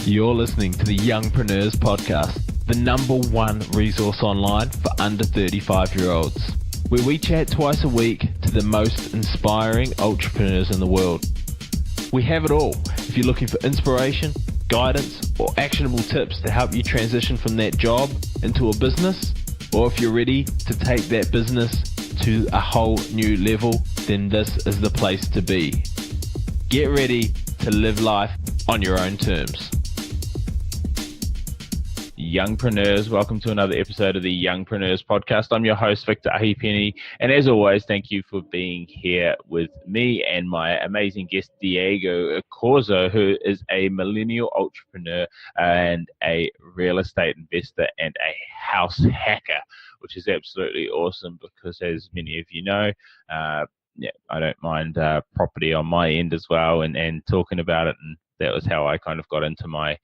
You're listening to the Youngpreneurs Podcast, the #1 resource online for under 35-year-olds, where we chat twice a week to the most inspiring entrepreneurs in the world. We have it all. If you're looking for inspiration, guidance, or actionable tips to help you transition from that job into a business, or if you're ready to take that business to a whole new level, then this is the place to be. Get ready to live life on your own terms. Youngpreneurs, welcome to another episode of the Youngpreneurs Podcast. I'm your host, Victor Ahipenny, and as always, thank you for being here with me and my amazing guest, Diego Corzo, who is a millennial entrepreneur and a real estate investor and a house hacker, which is absolutely awesome because, as many of you know, I don't mind property on my end as well, and talking about it, and that was how I kind of got into my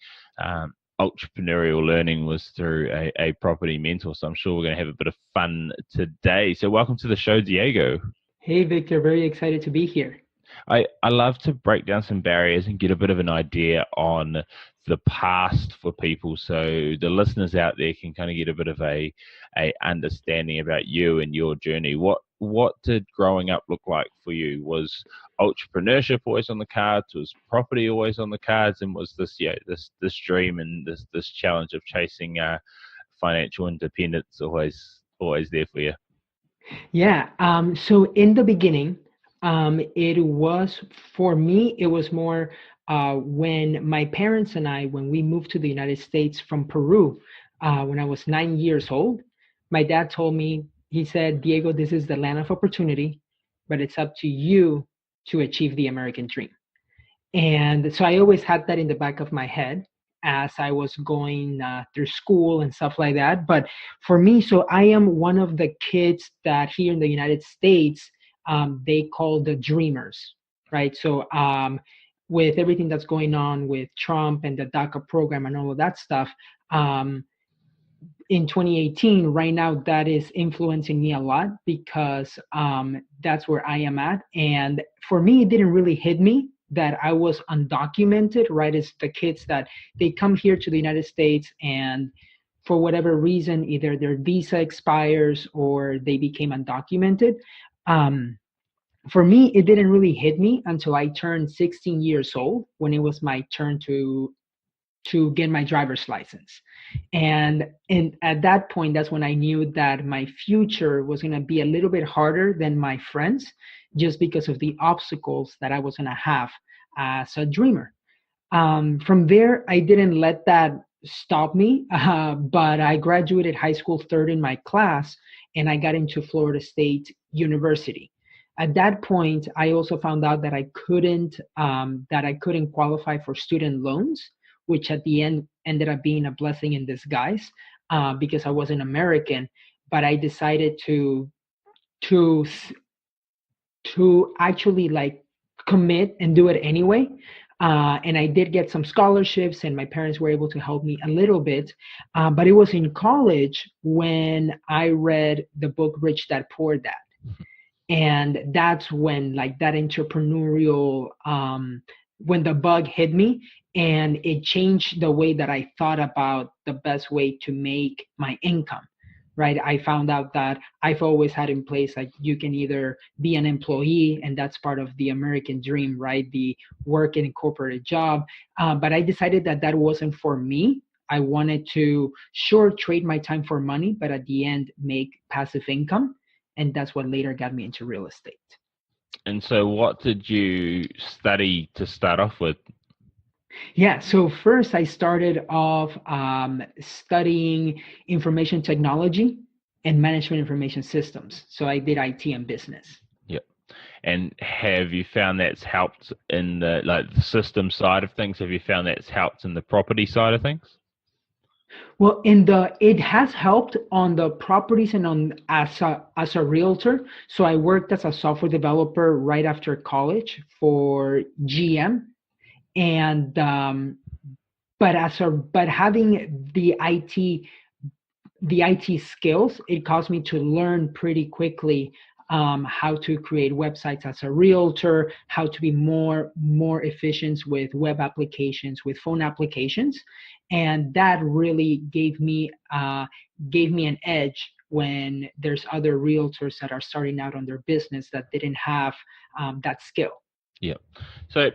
entrepreneurial learning, was through a property mentor. So I'm sure we're going to have a bit of fun today. So welcome to the show, Diego. Hey, Victor. Very excited to be here. I love to break down some barriers and get a bit of an idea on the past for people, so the listeners out there can kind of get a bit of a understanding about you and your journey. What did growing up look like for you? Was entrepreneurship always on the cards? Was property always on the cards? And was this this dream and this challenge of chasing financial independence always there for you? Yeah. So in the beginning, it was, for me, it was more when my parents and I, when we moved to the United States from Peru, when I was 9 years old, my dad told me, he said, Diego, this is the land of opportunity, but it's up to you to achieve the American dream. And so I always had that in the back of my head as I was going through school and stuff like that. But for me, so I am one of the kids that here in the United States, they call the dreamers, right? So with everything that's going on with Trump and the DACA program and all of that stuff, in 2018, right now, that is influencing me a lot because that's where I am at. And for me, it didn't really hit me that I was undocumented, right? It's the kids that they come here to the United States and for whatever reason, either their visa expires or they became undocumented. For me, it didn't really hit me until I turned 16 years old, when it was my turn to get my driver's license. And at that point, that's when I knew that my future was going to be a little bit harder than my friends, just because of the obstacles that I was going to have as a dreamer. From there, I didn't let that stop me, but I graduated high school third in my class, and I got into Florida State University. At that point, I also found out that I couldn't qualify for student loans, which at the end ended up being a blessing in disguise, because I was an American. But I decided to actually like commit and do it anyway. And I did get some scholarships, and my parents were able to help me a little bit. But it was in college when I read the book Rich Dad Poor Dad. And that's when, like, that entrepreneurial, when the bug hit me, and it changed the way that I thought about the best way to make my income, right? I found out that I've always had in place, like, you can either be an employee, and that's part of the American dream, right? The work in a corporate job. But I decided that that wasn't for me. I wanted to, sure, trade my time for money, but at the end, make passive income. And that's what later got me into real estate. And so what did you study to start off with? Yeah, so first I started off studying information technology and management information systems. So I did IT and business. Yep. And have you found that's helped in the system side of things? Have you found that's helped in the property side of things? Well, it has helped on the properties and on as a realtor. So I worked as a software developer right after college for GM, and but having the IT skills, it caused me to learn pretty quickly how to create websites as a realtor, how to be more efficient with web applications, with phone applications, and that really gave me an edge when there's other realtors that are starting out on their business that didn't have that skill. Yeah. So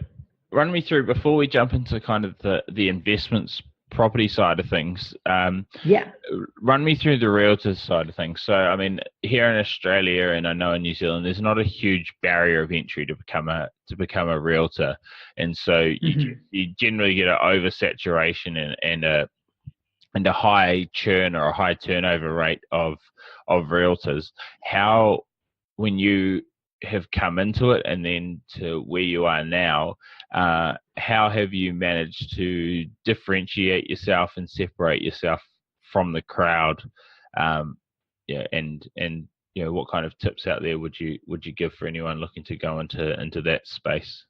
run me through, before we jump into kind of the investments property side of things. Run me through the realtor side of things. So, I mean, here in Australia, and I know in New Zealand, there's not a huge barrier of entry to become a realtor, and so you generally get an oversaturation and a high churn or a high turnover rate of realtors. How, when you have come into it and then to where you are now, how have you managed to differentiate yourself and separate yourself from the crowd? And what kind of tips out there would you give for anyone looking to go into that space?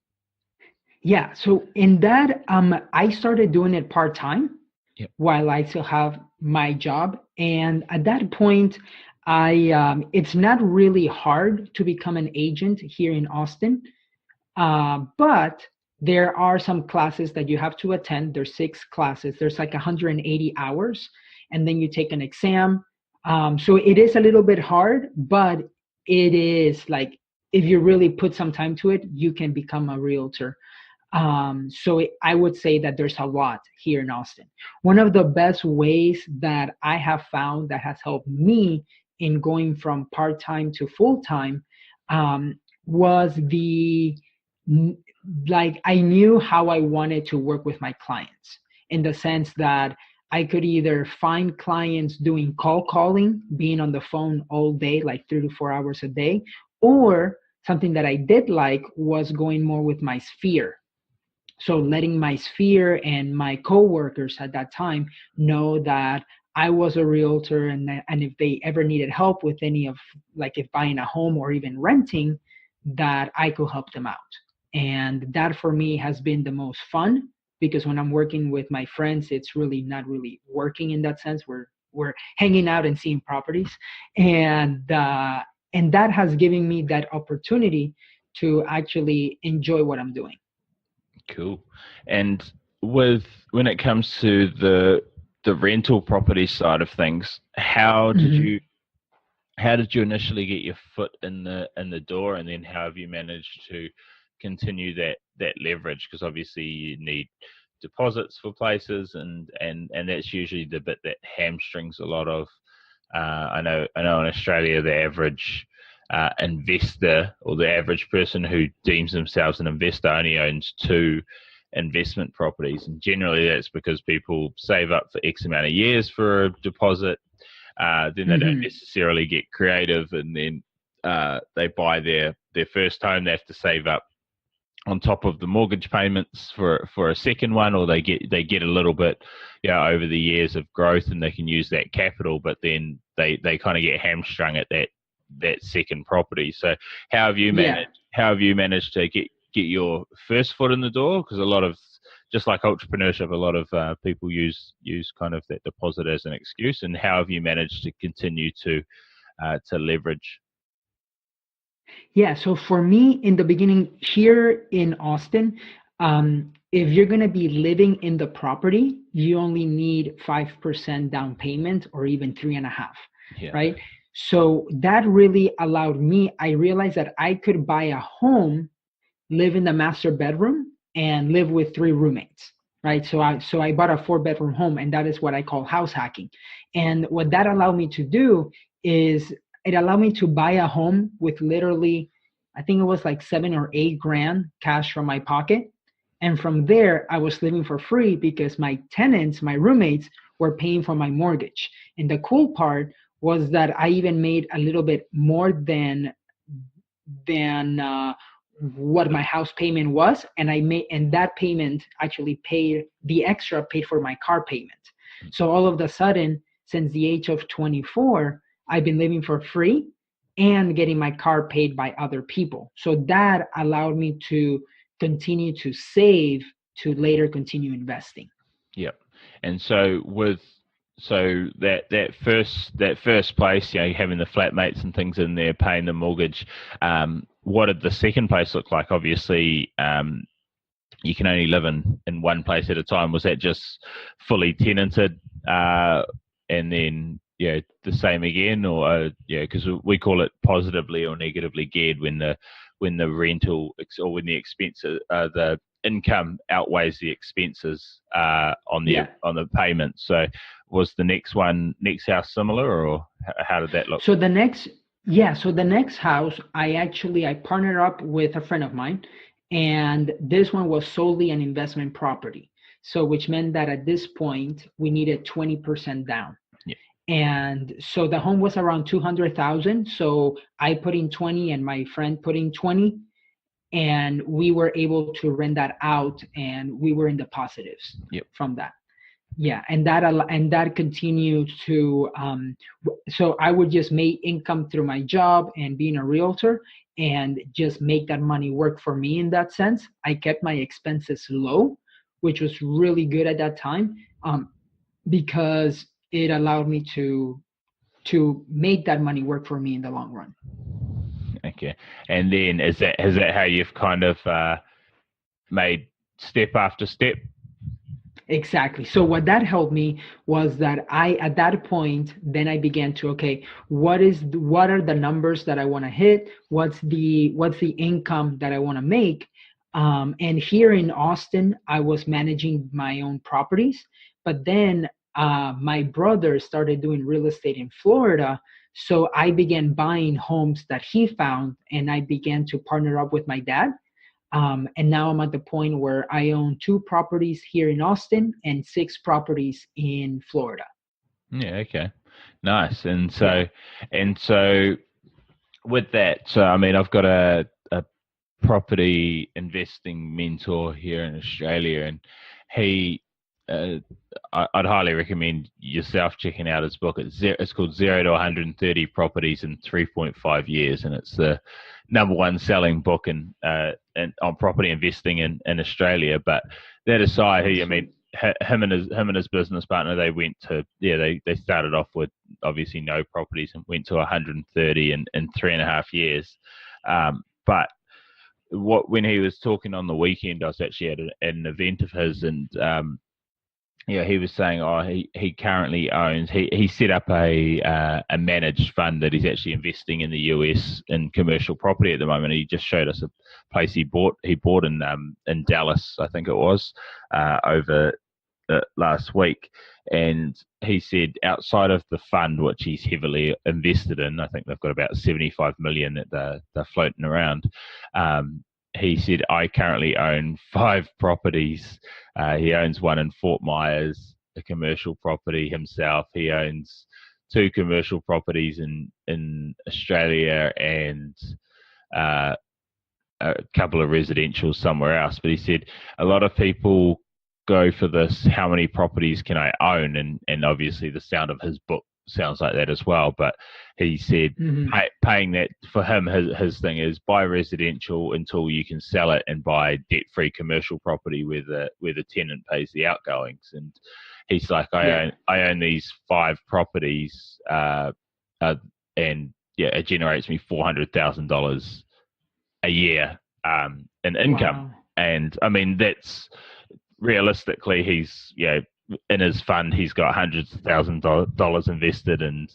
Yeah, so in that, I started doing it part-time. Yep. While I still have my job, and at that point, it's not really hard to become an agent here in Austin, but there are some classes that you have to attend. There's 6 classes. There's like 180 hours, and then you take an exam. So it is a little bit hard, but it is like, if you really put some time to it, you can become a realtor. I would say that there's a lot here in Austin. One of the best ways that I have found that has helped me in going from part-time to full-time was I knew how I wanted to work with my clients, in the sense that I could either find clients doing calling, being on the phone all day, like 3 to 4 hours a day, or something that I did like was going more with my sphere. So letting my sphere and my coworkers at that time know that I was a realtor, and if they ever needed help with any of, like, if buying a home or even renting, that I could help them out. And that for me has been the most fun, because when I'm working with my friends, it's really not really working in that sense. We're hanging out and seeing properties, and that has given me that opportunity to actually enjoy what I'm doing. Cool. And when it comes to the rental property side of things, how did you initially get your foot in the door, and then how have you managed to continue that leverage? Because obviously you need deposits for places, and that's usually the bit that hamstrings a lot of. I know in Australia, the average investor, or the average person who deems themselves an investor, only owns 2 investment properties, and generally that's because people save up for X amount of years for a deposit, then they don't necessarily get creative, and then they buy their first home. They have to save up on top of the mortgage payments for a second one, or they get a little bit over the years of growth, and they can use that capital, but then they kind of get hamstrung at that second property. So how have you managed to get your first foot in the door? Because a lot of, just like entrepreneurship, a lot of people use kind of that deposit as an excuse. And how have you managed to continue to leverage? Yeah, so for me, in the beginning here in Austin, if you're going to be living in the property, you only need 5% down payment, or even 3.5%, right? So that really allowed me, I realized that I could buy a home, live in the master bedroom, and live with 3 roommates, right? So I bought a 4-bedroom home, and that is what I call house hacking. And what that allowed me to do is, it allowed me to buy a home with literally, I think it was like 7 or 8 grand cash from my pocket. And from there, I was living for free, because my tenants, my roommates, were paying for my mortgage. And the cool part was that I even made a little bit more than what my house payment was, and that payment actually paid for my car payment. So all of a sudden, since the age of 24, I've been living for free and getting my car paid by other people. So that allowed me to continue to save to later continue investing. Yep. And so with so that first place, having the flatmates and things in there, paying the mortgage. What did the second place look like? Obviously, you can only live in one place at a time. Was that just fully tenanted, and then the same again, or because we call it positively or negatively geared when the rental or when the expenses, the income outweighs the expenses on Yeah. the payment. So was the next house similar, or how did that look? So the next house, I partnered up with a friend of mine, and this one was solely an investment property. So which meant that at this point we needed 20% down. Yeah. And so the home was around 200,000. So I put in 20 and my friend put in 20, and we were able to rent that out, and we were in the positives. Yep. From that. Yeah, and that continued to so I would just make income through my job and being a realtor, and just make that money work for me. In that sense, I kept my expenses low, which was really good at that time, because it allowed me to make that money work for me in the long run. Okay. And then is that how you've kind of made step after step? Exactly. So what that helped me was that at that point, then I began to, okay, what are the numbers that I want to hit? What's the income that I want to make? And here in Austin, I was managing my own properties, but then my brother started doing real estate in Florida. So I began buying homes that he found, and I began to partner up with my dad. And now I'm at the point where I own 2 properties here in Austin and 6 properties in Florida. Yeah. Okay. Nice. And so with that, so I mean, I've got a property investing mentor here in Australia, and he, I'd highly recommend yourself checking out his book. It's called 0 to 130 Properties in 3.5 Years, and it's the #1 selling book and on property investing in Australia. But that aside, him and his business partner, they went to they started off with obviously no properties and went to 130 in 3.5 years. But when he was talking on the weekend, I was actually at an event of his, and he was saying, he currently owns, he set up a managed fund that he's actually investing in the US in commercial property at the moment. He just showed us a place he bought in Dallas, I think it was, over last week. And he said outside of the fund, which he's heavily invested in, I think they've got about 75 million that they're floating around. He said, I currently own 5 properties. He owns one in Fort Myers, a commercial property himself. He owns 2 commercial properties in Australia, and a couple of residentials somewhere else. But he said a lot of people go for this, how many properties can I own? And obviously the sound of his book sounds like that as well. But he said paying that, for him, his thing is buy residential until you can sell it, and buy debt-free commercial property where the tenant pays the outgoings. And he's like, I own these 5 properties, and it generates me $400,000 a year in income. Wow. And I mean, that's realistically, he's in his fund, he's got hundreds of thousands of dollars invested, and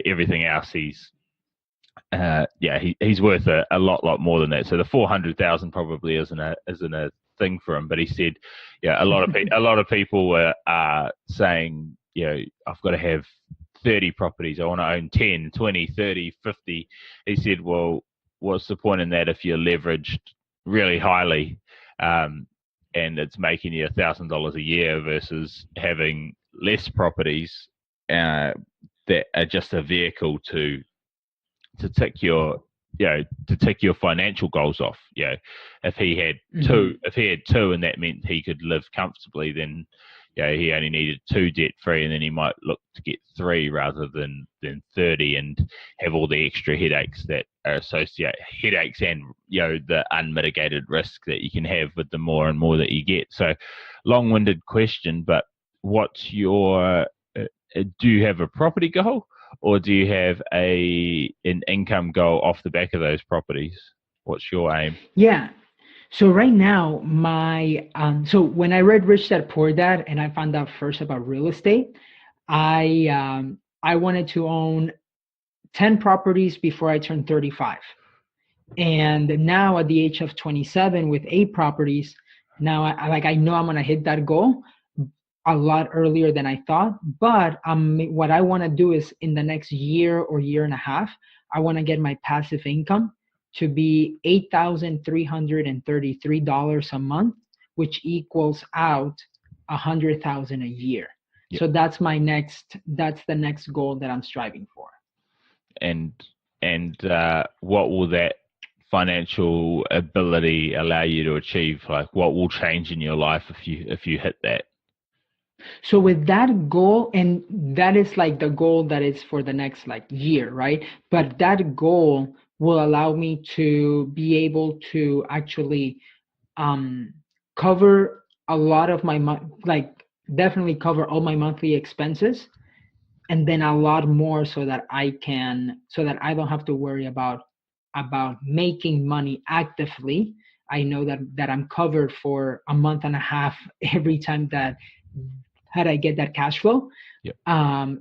everything else he's worth a lot more than that. So the 400,000 probably isn't a thing for him. But he said a lot of people are saying I've got to have 30 properties, I want to own 10, 20, 30, 50. He said, well, what's the point in that if you're leveraged really highly, and it's making you $1,000 a year, versus having less properties that are just a vehicle to tick your financial goals off. If he had 2, and that meant he could live comfortably, then he only needed 2 debt-free, and then he might look to get 3 rather than 30, and have all the extra headaches that are associated, and the unmitigated risk that you can have with the more and more that you get. So long-winded question, but what's your do you have a property goal, or do you have an income goal off the back of those properties? What's your aim? Yeah. So right now, so when I read Rich Dad Poor Dad and I found out first about real estate, I wanted to own 10 properties before I turned 35. And now at the age of 27 with 8 properties, now I know I'm gonna hit that goal a lot earlier than I thought. But what I want to do is in the next year or year and a half, I want to get my passive income to be $8,333 a month, which equals out 100,000 a year. Yep. So that's the next goal that I'm striving for. And what will that financial ability allow you to achieve? Like, what will change in your life if you hit that? So with that goal, and that is like the goal that is for the next like year, right? But that goal will allow me to be able to actually cover a lot of my definitely cover all my monthly expenses, and then a lot more, so that I don't have to worry about making money actively. I know that I'm covered for a month and a half every time that had I get that cash flow. Yep.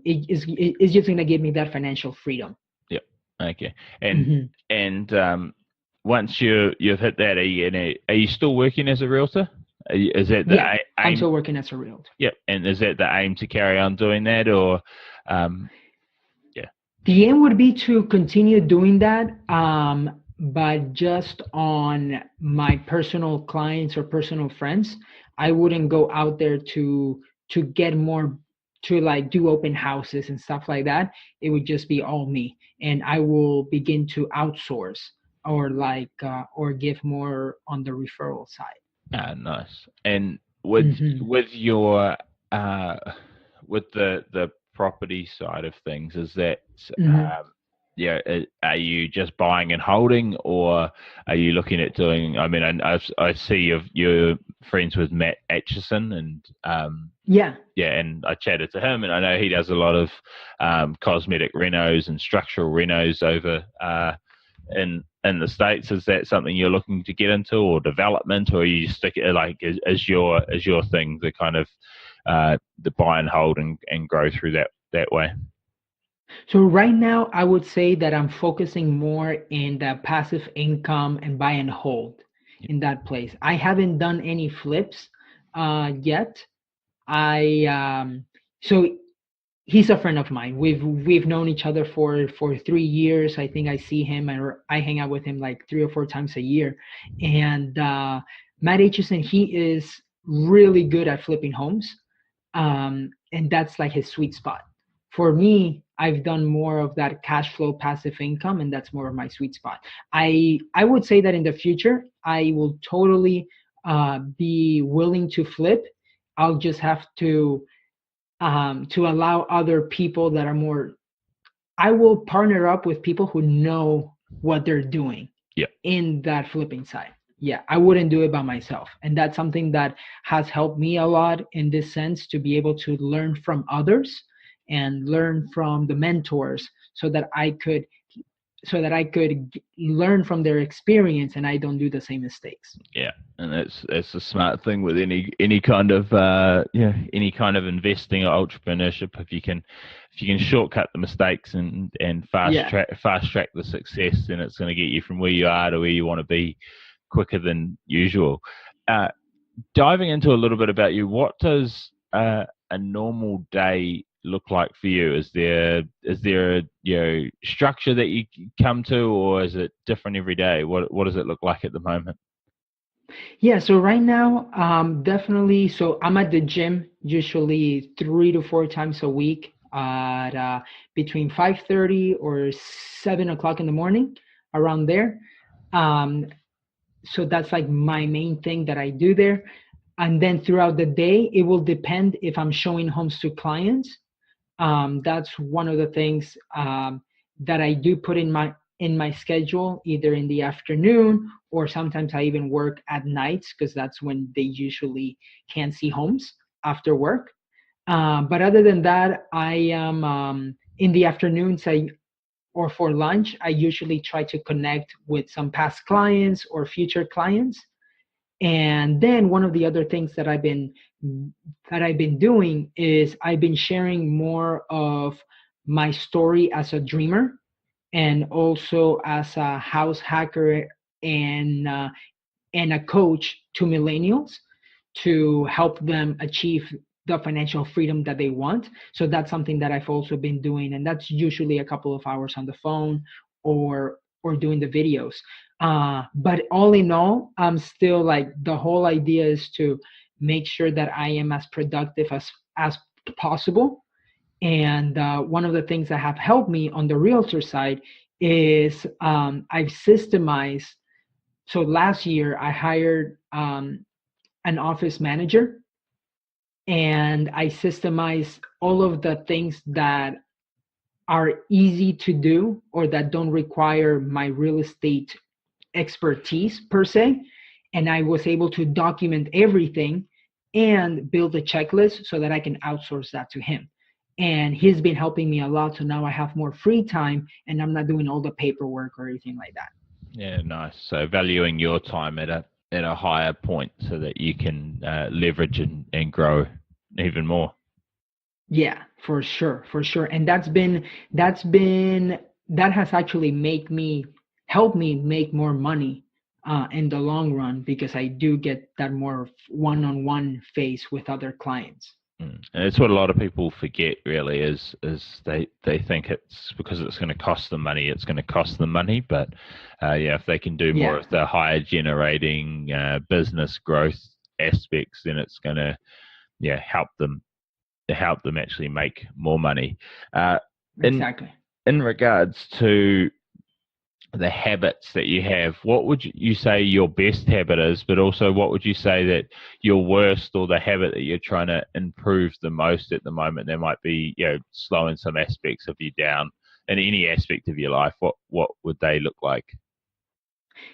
It's just gonna give me that financial freedom. Yep. Okay. And once you've hit that, are you still working as a realtor? Is that the aim? I'm still working as a realtor. Yep. And is that the aim to carry on doing that, or yeah? The aim would be to continue doing that, but just on my personal clients or personal friends. I wouldn't go out there to get more, to like do open houses and stuff like that. It would just be all me, and I will begin to outsource or or give more on the referral side. Nice. And with your with the property side of things, is that are you just buying and holding, or are you looking at doing? I mean, I see you're friends with Matt Atchison, and and I chatted to him, and I know he does a lot of cosmetic renos and structural renos over in the States. Is that something you're looking to get into, or development, or you stick it like as your thing, the kind of the buy and hold and grow through that way? So right now, I would say that I'm focusing more in the passive income and buy and hold in that place. I haven't done any flips yet. So he's a friend of mine. We've known each other for 3 years. I think I see him, and I hang out with him like 3 or 4 times a year. And Matt Aitchison, he is really good at flipping homes, and that's like his sweet spot. For me, I've done more of that cash flow passive income, and that's more of my sweet spot. I would say that in the future, I will totally be willing to flip. I'll just have to allow other people that are more. I will partner up with people who know what they're doing in that flipping side. Yeah, I wouldn't do it by myself. And that's something that has helped me a lot in this sense, to be able to learn from others and learn from the mentors, so that I could learn from their experience and I don't do the same mistakes. Yeah, and that's a smart thing with any kind of any kind of investing or entrepreneurship. If you can shortcut the mistakes and fast track the success, then it's going to get you from where you are to where you want to be quicker than usual. Diving into a little bit about you, what does a normal day look like for you? Is there a structure that you come to, or is it different every day? What does it look like at the moment? Yeah, so right now, definitely. So I'm at the gym usually 3 to 4 times a week at between 5:30 or 7 o'clock in the morning, around there. So that's like my main thing that I do there. And then throughout the day, it will depend if I'm showing homes to clients. That's one of the things that I do put in my schedule, either in the afternoon, or sometimes I even work at nights, because that's when they usually can't see homes after work. But other than that, I am in the afternoons. Or for lunch, I usually try to connect with some past clients or future clients. And then one of the other things that I've been doing is I've been sharing more of my story as a dreamer and also as a house hacker and uh, and a coach to millennials to help them achieve the financial freedom that they want. So that's something that I've also been doing, and that's usually a couple of hours on the phone or doing the videos. But all in all, I'm still like the whole idea is to make sure that I am as productive as possible. And one of the things that have helped me on the realtor side is I've systemized. So last year I hired an office manager, and I systemize all of the things that are easy to do or that don't require my real estate expertise per se. And I was able to document everything and build a checklist so that I can outsource that to him. And he's been helping me a lot. So now I have more free time and I'm not doing all the paperwork or anything like that. Yeah, nice. So valuing your time at a higher point so that you can leverage and grow even more. Yeah, for sure, for sure. And that has actually made me help me make more money in the long run because I do get that more one-on-one face with other clients. And it's what a lot of people forget really is they think it's because it's going to cost them money, it's going to cost them money. But yeah, if they can do more Yeah, of the higher generating business growth aspects, then it's going to help them actually make more money. In exactly. in regards to the habits that you have, what would you say your best habit is, but also what would you say that your worst or the habit that you're trying to improve the most at the moment that might be, slowing some aspects of you down in any aspect of your life? What would they look like?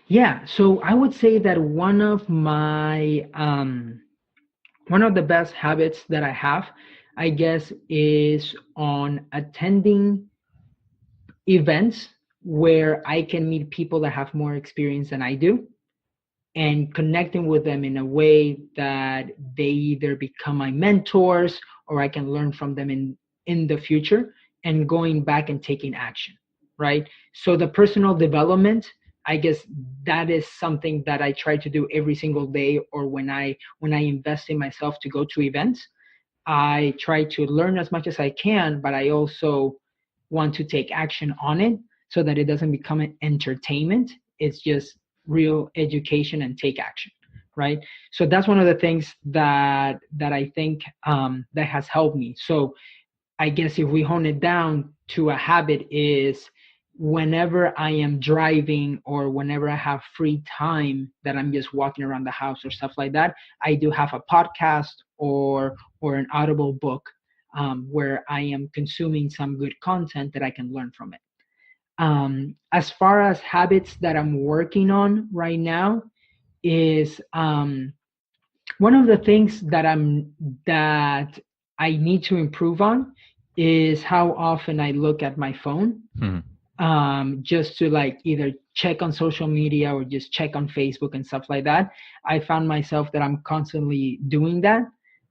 Yeah, so I would say that one of the best habits that I have, I guess, is on attending events where I can meet people that have more experience than I do and connecting with them in a way that they either become my mentors or I can learn from them in the future and going back and taking action, right? So the personal development, I guess that is something that I try to do every single day or when I invest in myself to go to events. I try to learn as much as I can, but I also want to take action on it so that it doesn't become an entertainment. It's just real education and take action, right? So that's one of the things that I think that has helped me. So I guess if we hone it down to a habit is whenever I am driving or whenever I have free time that I'm just walking around the house or stuff like that, I do have a podcast or an audible book where I am consuming some good content that I can learn from it. As far as habits that I'm working on right now is one of the things that I need to improve on is how often I look at my phone, Hmm. just to like either check on social media or just check on Facebook and stuff like that. I found myself that I'm constantly doing that.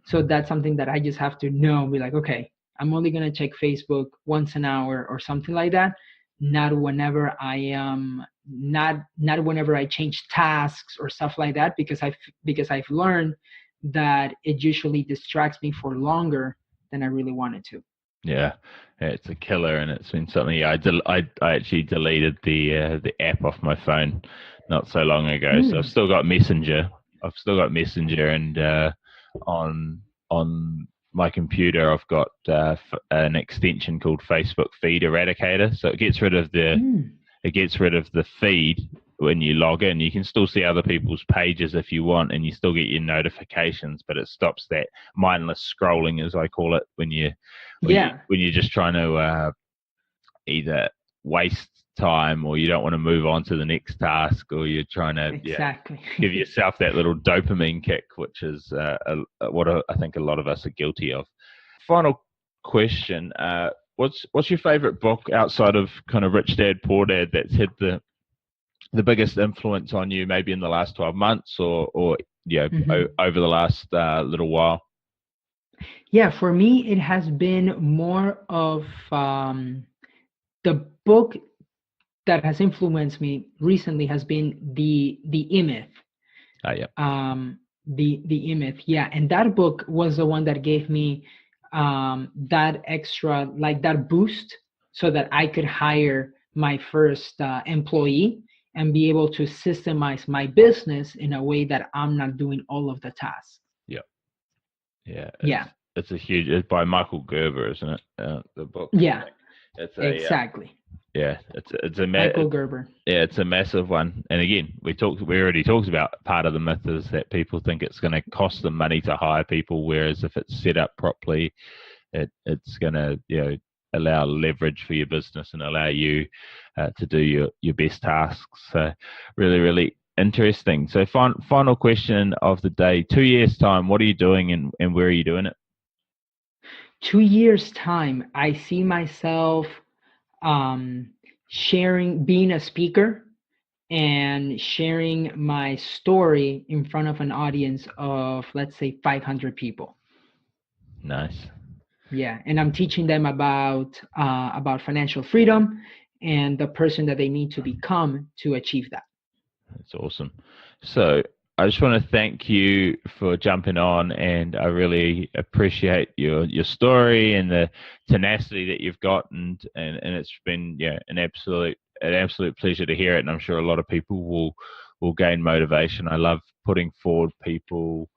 So that's something that I just have to know, be like, okay, I'm only going to check Facebook once an hour or something like that. Not whenever I am not whenever I change tasks or stuff like that because I've learned that it usually distracts me for longer than I really wanted to. Yeah, it's a killer, and it's been something I actually deleted the app off my phone not so long ago. So I've Mm, still got Messenger. I've still got Messenger, and on on my computer, I've got an extension called Facebook Feed Eradicator. So mm. it gets rid of the feed when you log in. You can still see other people's pages if you want, and you still get your notifications, but it stops that mindless scrolling, as I call it, Yeah, when you're just trying to either waste time or you don't want to move on to the next task, or you're trying to exactly. give yourself that little dopamine kick, which is what I think a lot of us are guilty of. final question. What's your favorite book outside of kind of Rich Dad Poor Dad that's had the biggest influence on you, maybe in the last 12 months or over the last little while? Yeah, for me, it has been more of the book that has influenced me recently has been the E-Myth. Yeah. The E-Myth, yeah, and that book was the one that gave me that extra, like that boost, so that I could hire my first employee and be able to systemize my business in a way that I'm not doing all of the tasks. Yeah. It's a huge. It's by Michael Gerber, isn't it? The book. Yeah. It's exactly. It's a Michael Gerber. Yeah, it's a massive one. And again, we already talked about part of the myth is that people think it's going to cost them money to hire people, whereas if it's set up properly, it's going to allow leverage for your business and allow you to do your best tasks. So really, really interesting. So final question of the day: 2 years time, what are you doing and where are you doing it? 2 years time, I see myself being a speaker and sharing my story in front of an audience of, let's say, 500 people. Nice. Yeah, and I'm teaching them about financial freedom and the person that they need to become to achieve that. That's awesome. So I just want to thank you for jumping on, and I really appreciate your story and the tenacity that you've got, and it's been an absolute pleasure to hear it, and I'm sure a lot of people will gain motivation. I love putting forward people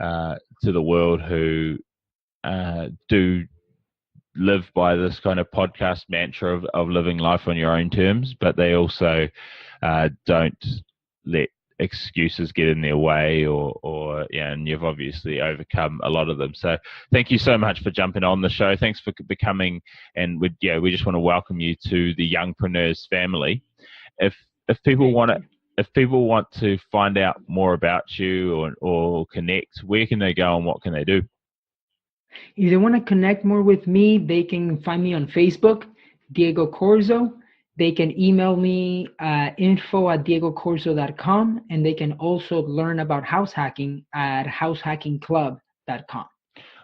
to the world who do live by this kind of podcast mantra of living life on your own terms, but they also don't let excuses get in their way and you've obviously overcome a lot of them. So thank you so much for jumping on the show. Thanks for becoming, and we just want to welcome you to the Youngpreneurs family. If people want to find out more about you or connect, where can they go and what can they do? If they want to connect more with me, they can find me on Facebook, Diego Corzo. They can email me info@diegocorzo.com, and they can also learn about house hacking at househackingclub.com.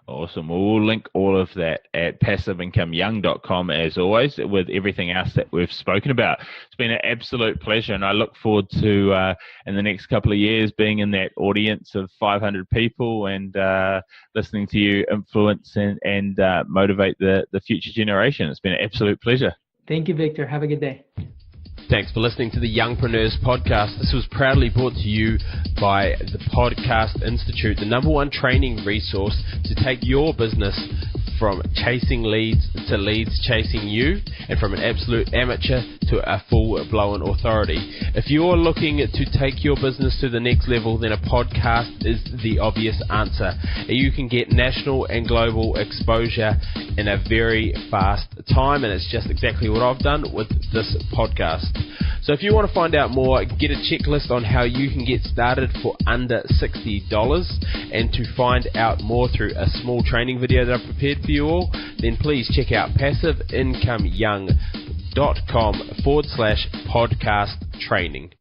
Awesome. We'll link all of that at passiveincomeyoung.com as always, with everything else that we've spoken about. It's been an absolute pleasure, and I look forward to in the next couple of years being in that audience of 500 people and listening to you influence and motivate the future generation. It's been an absolute pleasure. Thank you, Victor. Have a good day. Thanks for listening to the Youngpreneurs podcast. This was proudly brought to you by the Podcast Institute, the #1 training resource to take your business from chasing leads to leads chasing you, and from an absolute amateur to a full-blown authority. If you're looking to take your business to the next level, then a podcast is the obvious answer. You can get national and global exposure in a very fast time, and it's just exactly what I've done with this podcast. So if you want to find out more, get a checklist on how you can get started for under $60, and to find out more through a small training video that I've prepared for you all, then please check out passiveincomeyoung.com/podcast training.